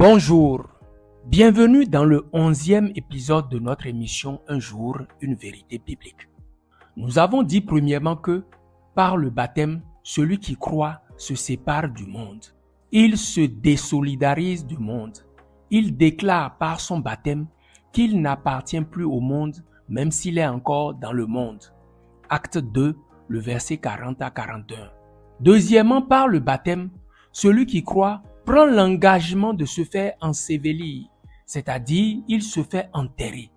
Bonjour, bienvenue dans le 11e épisode de notre émission Un jour, une vérité biblique. Nous avons dit premièrement que, par le baptême, celui qui croit se sépare du monde. Il se désolidarise du monde. Il déclare par son baptême qu'il n'appartient plus au monde, même s'il est encore dans le monde. Acte 2, le verset 40 à 41. Deuxièmement, par le baptême, celui qui croit prend l'engagement de se faire ensevelir, c'est-à-dire il se fait enterrer.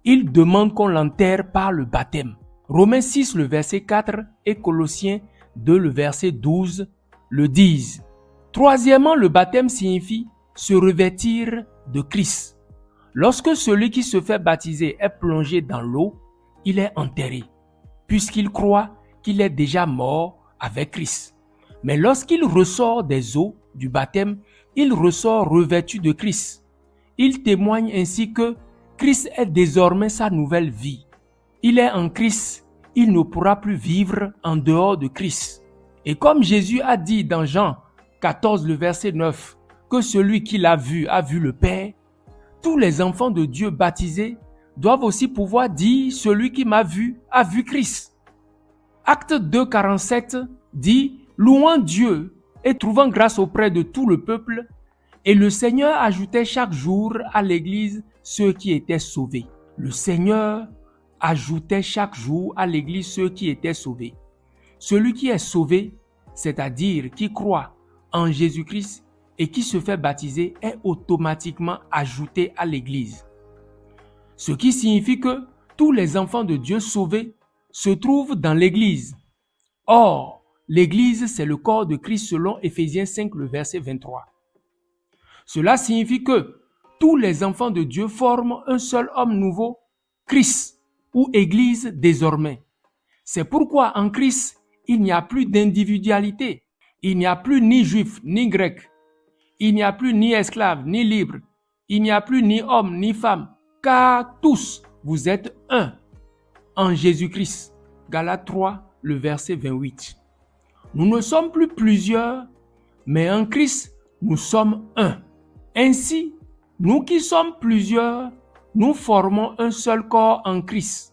Il demande qu'on l'enterre par le baptême. Romains 6, le verset 4 et Colossiens 2, le verset 12 le disent. Troisièmement, le baptême signifie se revêtir de Christ. Lorsque celui qui se fait baptiser est plongé dans l'eau, il est enterré, puisqu'il croit qu'il est déjà mort avec Christ. Mais lorsqu'il ressort des eaux du baptême, il ressort revêtu de Christ. Il témoigne ainsi que Christ est désormais sa nouvelle vie. Il est en Christ, il ne pourra plus vivre en dehors de Christ. Et comme Jésus a dit dans Jean 14, le verset 9, que celui qui l'a vu a vu le Père, tous les enfants de Dieu baptisés doivent aussi pouvoir dire « Celui qui m'a vu a vu Christ ». Acte 2, 47 dit « Louant Dieu et trouvant grâce auprès de tout le peuple, et le Seigneur ajoutait chaque jour à l'Église ceux qui étaient sauvés. » Le Seigneur ajoutait chaque jour à l'Église ceux qui étaient sauvés. Celui qui est sauvé, c'est-à-dire qui croit en Jésus-Christ et qui se fait baptiser, est automatiquement ajouté à l'Église. Ce qui signifie que tous les enfants de Dieu sauvés se trouvent dans l'Église. Or, l'Église, c'est le corps de Christ selon Éphésiens 5, le verset 23. Cela signifie que tous les enfants de Dieu forment un seul homme nouveau, Christ, ou Église désormais. C'est pourquoi en Christ, il n'y a plus d'individualité. Il n'y a plus ni juif, ni grec. Il n'y a plus ni esclave, ni libre. Il n'y a plus ni homme, ni femme. Car tous, vous êtes un en Jésus-Christ. Galates 3, le verset 28. Nous ne sommes plus plusieurs, mais en Christ, nous sommes un. Ainsi, nous qui sommes plusieurs, nous formons un seul corps en Christ.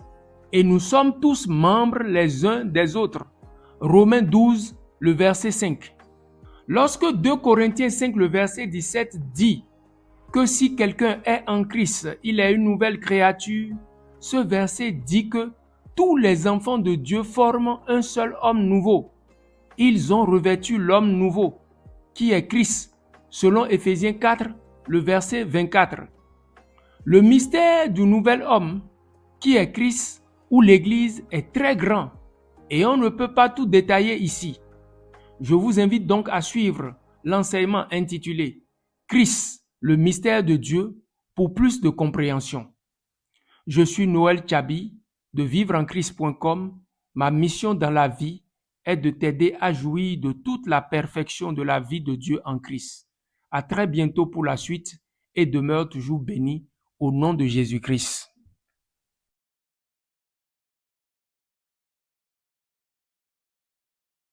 Et nous sommes tous membres les uns des autres. Romains 12, le verset 5. Lorsque 2 Corinthiens 5, le verset 17 dit que si quelqu'un est en Christ, il est une nouvelle créature, ce verset dit que tous les enfants de Dieu forment un seul homme nouveau. Ils ont revêtu l'homme nouveau, qui est Christ, selon Éphésiens 4, le verset 24. Le mystère du nouvel homme, qui est Christ, ou l'Église, est très grand, et on ne peut pas tout détailler ici. Je vous invite donc à suivre l'enseignement intitulé « Christ, le mystère de Dieu » pour plus de compréhension. Je suis Noël Tchabi de vivreenchrist.com. Ma mission dans la vie est de t'aider à jouir de toute la perfection de la vie de Dieu en Christ. À très bientôt pour la suite et demeure toujours béni au nom de Jésus-Christ.